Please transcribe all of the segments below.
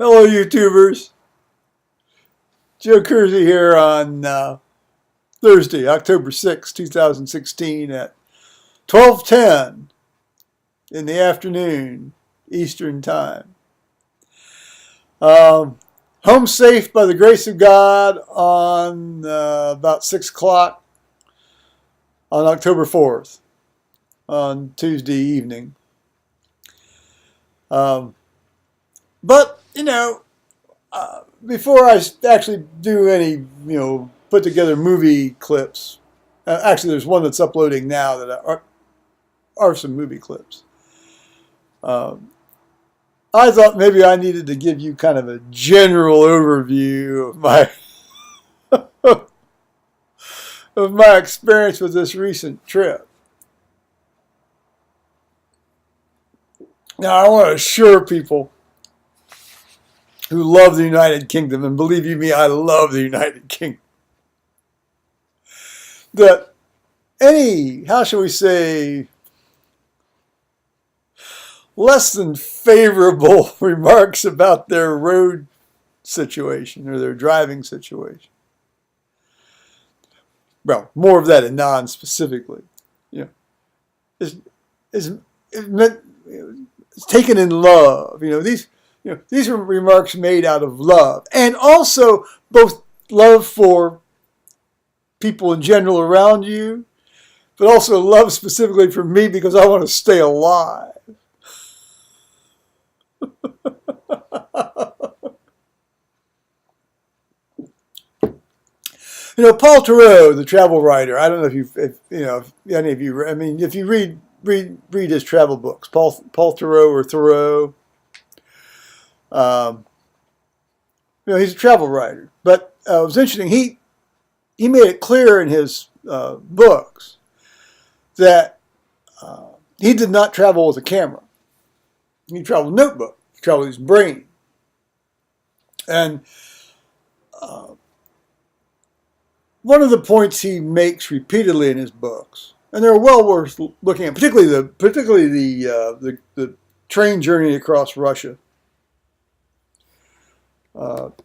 Hello, YouTubers. Joe Kersey here on Thursday, October 6, 2016 at 12:10 in the afternoon, Eastern Time. Home safe by the grace of God on about 6 o'clock on October 4th, on Tuesday evening. But, before I actually do any, put together movie clips, actually there's one that's uploading now that are some movie clips. I thought maybe I needed to give you kind of a general overview of my of my experience with this recent trip. Now, I want to assure people who love the United Kingdom, and believe you me, I love the United Kingdom, that any, how shall we say, less than favorable remarks about their road situation or their driving situation, well, more of that in non-specifically, is meant, it's taken in love. These are remarks made out of love, and also both love for people in general around you, but also love specifically for me because I want to stay alive. Paul Theroux, the travel writer. I don't know if any of you. I mean, if you read his travel books, Paul Theroux or Thoreau. He's a travel writer, but it was interesting. He made it clear in his books that he did not travel with a camera. He traveled with a notebook. He traveled with his brain. And one of the points he makes repeatedly in his books, and they're well worth looking at, particularly the train journey across Russia.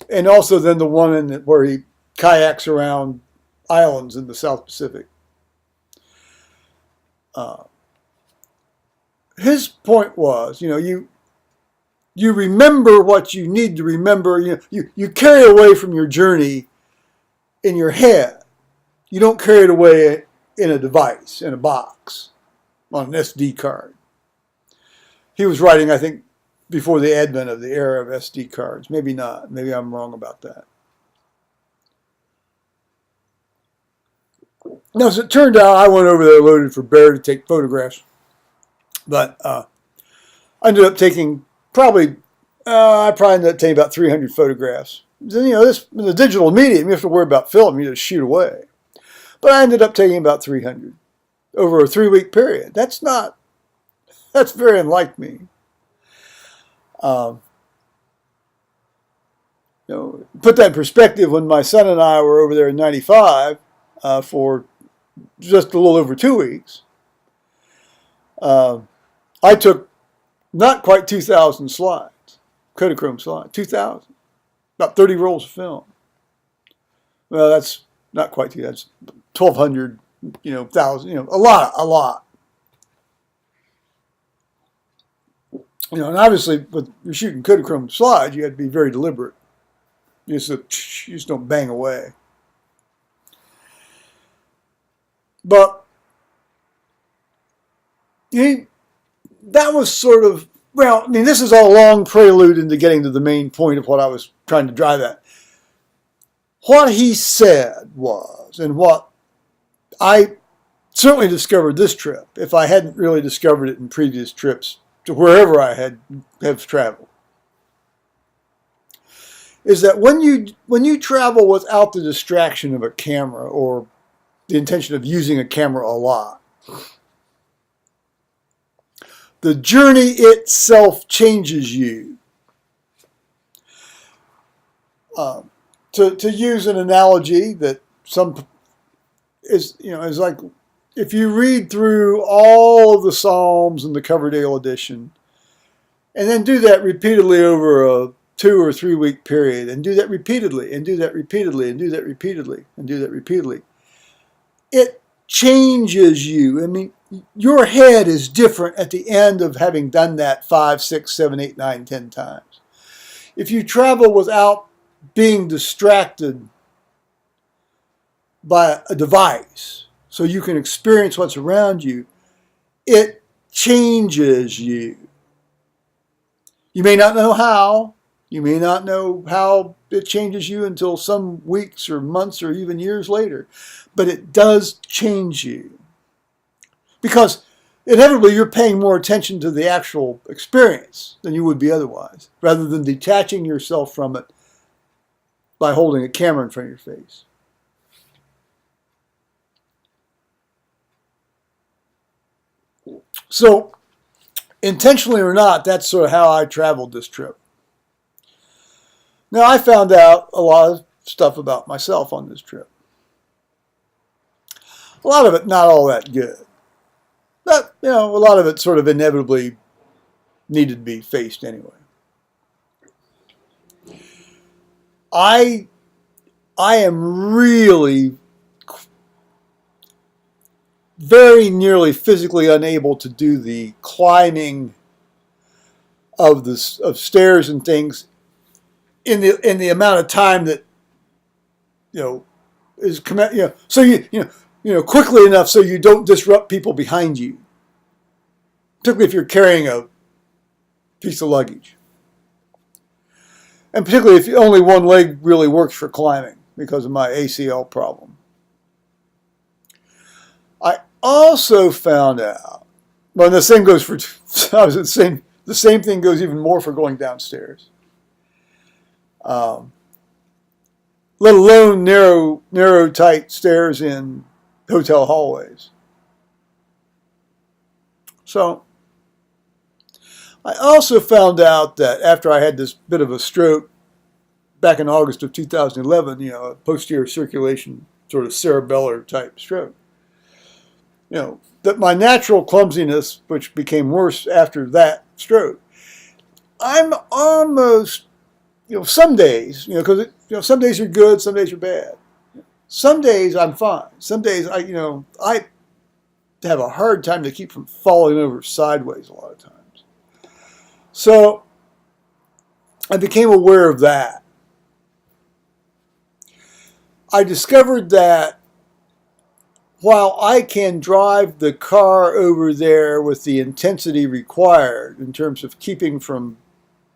And also then the one where he kayaks around islands in the South Pacific. His point was, you remember what you need to remember. You carry away from your journey in your head. You don't carry it away in a device, in a box, on an SD card. He was writing, I think, before the advent of the era of SD cards. Maybe not. Maybe I'm wrong about that. Now, as it turned out, I went over there loaded for bear to take photographs. But I ended up taking I probably ended up taking about 300 photographs. This in the digital medium, you have to worry about film. You just shoot away. But I ended up taking about 300 over a 3-week period. That's very unlike me. Put that in perspective, when my son and I were over there in 95 for just a little over 2 weeks, I took not quite 2,000 slides, Kodachrome slides, 2,000, about 30 rolls of film. Well, that's not quite 2,000, that's 1,200, 1,000, a lot. And obviously, when you're shooting Kodachrome slides, you have to be very deliberate. You just don't bang away. But that was sort of, this is all a long prelude into getting to the main point of what I was trying to drive at. What he said was, and what I certainly discovered this trip, if I hadn't really discovered it in previous trips to wherever I have traveled, is that when you travel without the distraction of a camera or the intention of using a camera a lot, the journey itself changes you. To use an analogy that is like, if you read through all of the Psalms in the Coverdale edition, and then do that repeatedly over a 2 or 3 week period and do that repeatedly and do that repeatedly and do that repeatedly and do that repeatedly, it changes you. I mean, your head is different at the end of having done that 5, 6, 7, 8, 9, 10 times. If you travel without being distracted by a device so you can experience what's around you, it changes you. You may not know how. You may not know how it changes you until some weeks or months or even years later. But it does change you. Because inevitably you're paying more attention to the actual experience than you would be otherwise, rather than detaching yourself from it by holding a camera in front of your face. So, intentionally or not, that's sort of how I traveled this trip. Now, I found out a lot of stuff about myself on this trip. A lot of it not all that good. But, a lot of it sort of inevitably needed to be faced anyway. I am really very nearly physically unable to do the climbing of stairs and things in the amount of time that is so you quickly enough so you don't disrupt people behind you, particularly if you're carrying a piece of luggage, and particularly if only one leg really works for climbing because of my ACL problem. I also found out, well, the same goes for the same thing goes even more for going downstairs. Let alone narrow, tight stairs in hotel hallways. So, I also found out that after I had this bit of a stroke back in August of 2011, a posterior circulation sort of cerebellar type stroke, that my natural clumsiness, which became worse after that stroke, I'm almost, some days, because some days are good, some days are bad. Some days I'm fine. Some days I have a hard time to keep from falling over sideways a lot of times. So I became aware of that. I discovered that while I can drive the car over there with the intensity required in terms of keeping from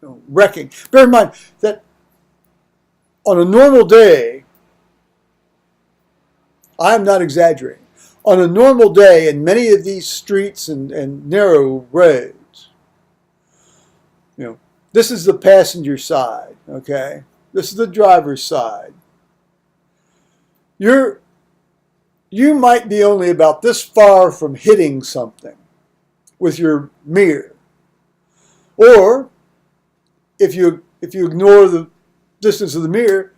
wrecking, bear in mind that on a normal day, I'm not exaggerating, on a normal day in many of these streets and narrow roads, this is the passenger side, okay? This is the driver's side. You might be only about this far from hitting something with your mirror. Or, if you ignore the distance of the mirror,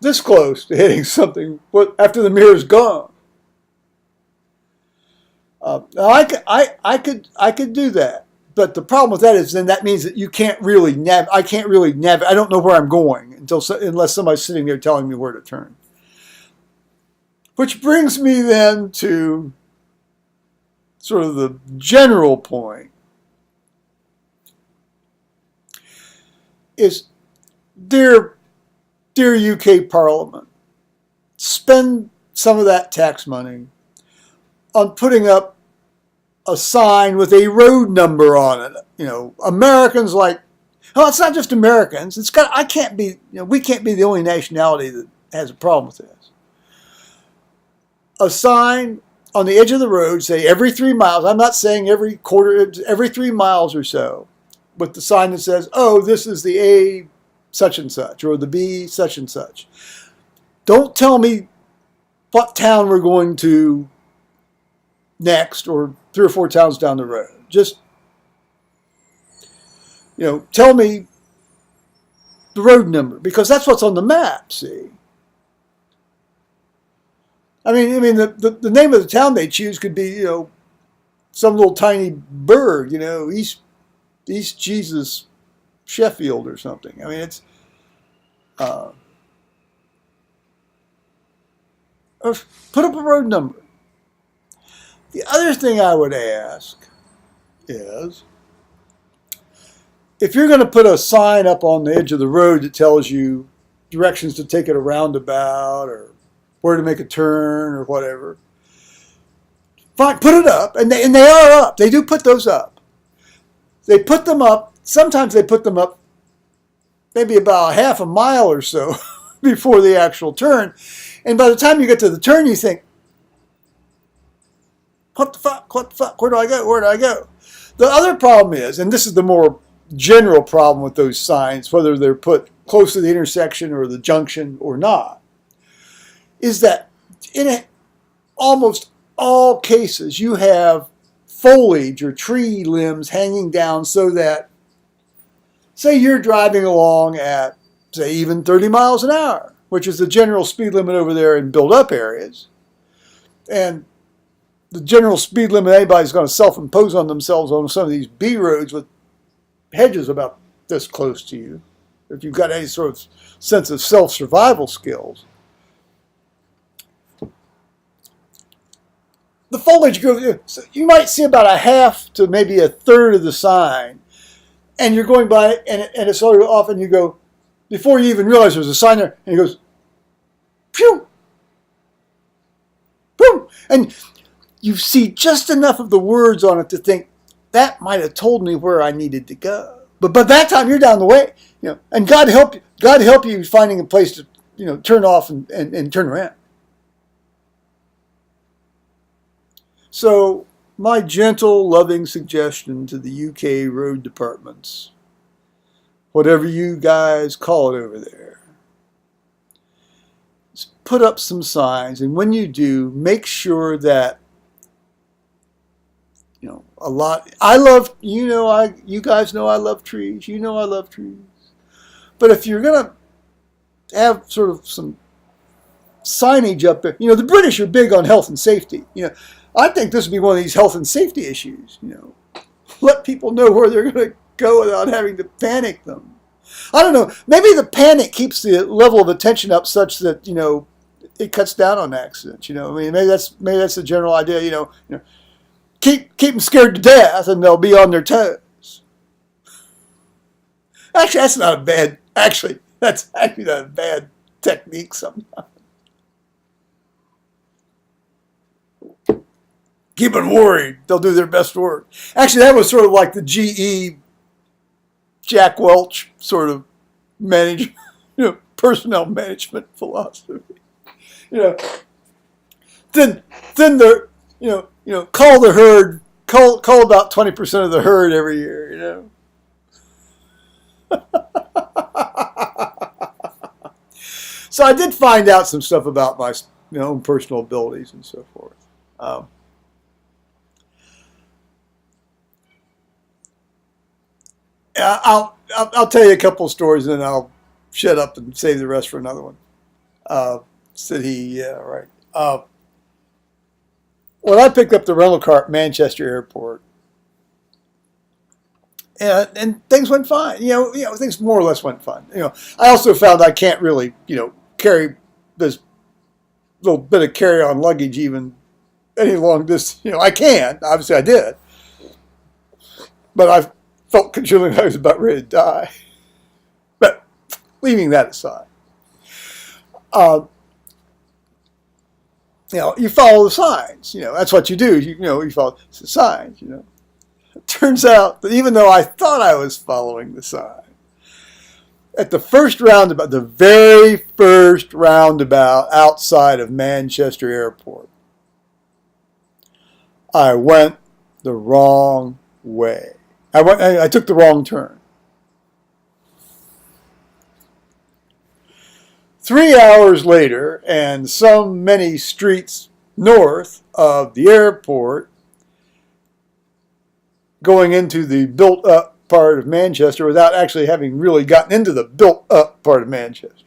this close to hitting something after the mirror's gone. Now I could do that, but the problem with that is then that means that you can't really I can't really navigate. I don't know where I'm going unless somebody's sitting there telling me where to turn. Which brings me then to sort of the general point is, dear UK Parliament, spend some of that tax money on putting up a sign with a road number on it. Americans it's not just Americans. we can't be the only nationality that has a problem with this. A sign on the edge of the road, say every 3 miles. I'm not saying every 3 miles or so, with the sign that says, "Oh, this is the A such and such," or the B such and such. Don't tell me what town we're going to next, or 3 or 4 towns down the road. Just, tell me the road number, because that's what's on the map, see? I mean, the name of the town they choose could be, some little tiny burg, East Jesus Sheffield or something. I mean, it's or put up a road number. The other thing I would ask is, if you're going to put a sign up on the edge of the road that tells you directions to take at a roundabout or where to make a turn or whatever, fine, put it up. And they are up. They do put those up. They put them up. Sometimes they put them up maybe about half a mile or so before the actual turn. And by the time you get to the turn, you think, what the fuck? What the fuck? Where do I go? Where do I go? The other problem is, and this is the more general problem with those signs, whether they're put close to the intersection or the junction or not, is that in almost all cases you have foliage or tree limbs hanging down so that, say you're driving along at, say, even 30 miles an hour, which is the general speed limit over there in built-up areas. And the general speed limit anybody's going to self-impose on themselves on some of these B roads with hedges about this close to you, if you've got any sort of sense of self-survival skills. The foliage goes, so you might see about a half to maybe a third of the sign, and you're going by it, and it's sort of off, and you go, before you even realize there's a sign there, and it goes, phew, phew, and you see just enough of the words on it to think, that might have told me where I needed to go. But by that time, you're down the way, and God help you finding a place to, turn off and turn around. So my gentle, loving suggestion to the UK road departments, whatever you guys call it over there, is put up some signs, and when you do, make sure that a lot. I love, you guys know I love trees. You know I love trees. But if you're gonna have sort of some signage up there, the British are big on health and safety. I think this would be one of these health and safety issues. Let people know where they're going to go without having to panic them. I don't know. Maybe the panic keeps the level of attention up such that it cuts down on accidents. Maybe that's the general idea. Keep them scared to death, and they'll be on their toes. Actually, that's not a bad. That's actually not a bad technique sometimes. Keep them worried. They'll do their best work. Actually, that was sort of like the GE Jack Welch sort of personnel management philosophy. Then call the herd. Call about 20% of the herd every year. So I did find out some stuff about my own personal abilities and so forth. I'll tell you a couple of stories, and then I'll shut up and save the rest for another one. Said he, yeah, right. When I picked up the rental car at Manchester Airport, and things went fine. Things more or less went fine. I also found I can't really, carry this little bit of carry-on luggage even any long distance. I can. Obviously, I did. But I felt considerably I was about ready to die. But leaving that aside, you follow the signs. That's what you do. You follow the signs. It turns out that even though I thought I was following the sign, at the first roundabout, the very first roundabout outside of Manchester Airport, I went the wrong way. I took the wrong turn. 3 hours later, and some many streets north of the airport, going into the built-up part of Manchester without actually having really gotten into the built-up part of Manchester.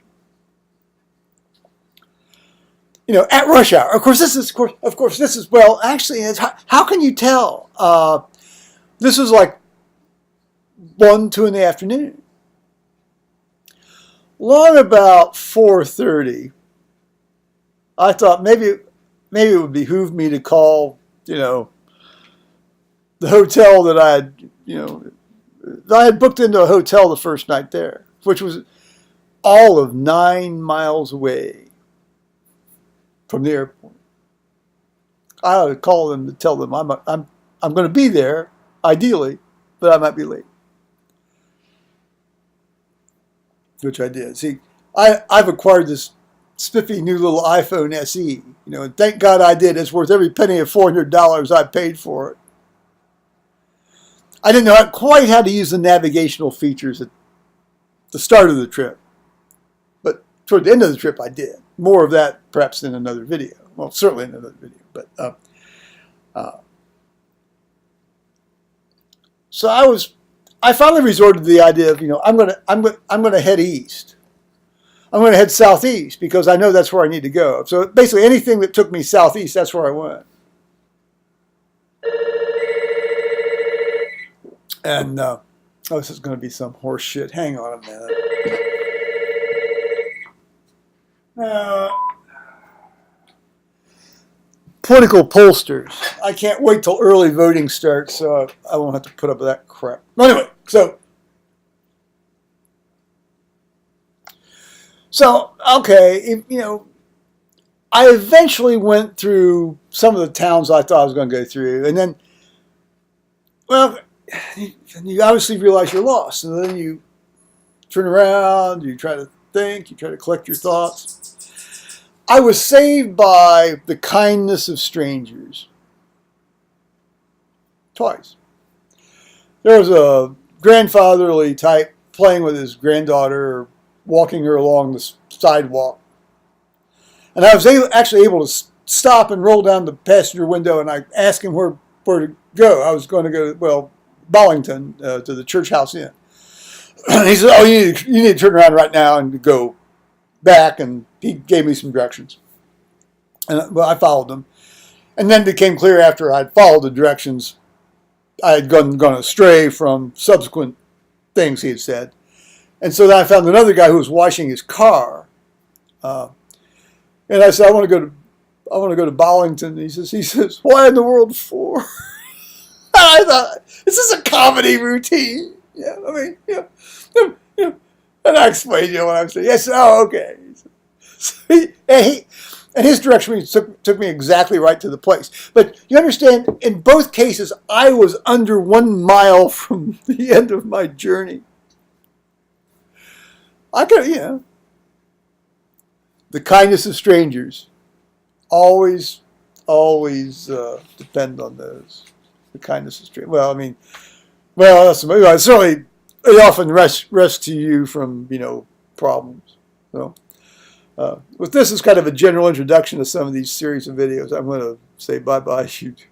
At rush hour. Of course, this is well, actually, how can you tell? This was like 1, 2 in the afternoon. Long about 4:30, I thought maybe it would behoove me to call, the hotel that I had booked into a hotel the first night there, which was all of 9 miles away from the airport. I ought to call them to tell them I'm going to be there, ideally, but I might be late. Which I did. See, I've acquired this spiffy new little iPhone SE, and thank God I did. It's worth every penny of $400 I paid for it. I didn't know quite how to use the navigational features at the start of the trip, but toward the end of the trip I did. More of that perhaps in another video. Well, certainly in another video. But so I finally resorted to the idea of I'm gonna head east. I'm going to head southeast because I know that's where I need to go. So basically anything that took me southeast, that's where I went. And, this is going to be some horse shit. Hang on a minute. Political pollsters. I can't wait till early voting starts, so I won't have to put up with that crap. Anyway, So, okay, I eventually went through some of the towns I thought I was going to go through, and then, well, you obviously realize you're lost, and then you turn around, you try to think, you try to collect your thoughts. I was saved by the kindness of strangers. Twice. There was a grandfatherly type playing with his granddaughter, walking her along the sidewalk. And I was actually able to stop and roll down the passenger window, and I asked him where to go. I was going to go, Bollington, to the Church House Inn. He said, oh, you need to turn around right now and go back, and he gave me some directions. And I followed them. And then it became clear after I'd followed the directions, I had gone astray from subsequent things he had said. And so then I found another guy who was washing his car, and I said, I want to go to Bollington. He says, why in the world for? I thought, is this a comedy routine? Yeah, I mean, And I explained, what I'm saying. Yes, oh, okay. So and his direction took me exactly right to the place. But you understand, in both cases, I was under 1 mile from the end of my journey. I could, the kindness of strangers. Always depend on those. The kindness of strangers. Certainly it often rescue you from, problems. So, with this as kind of a general introduction to some of these series of videos, I'm going to say bye-bye, YouTube.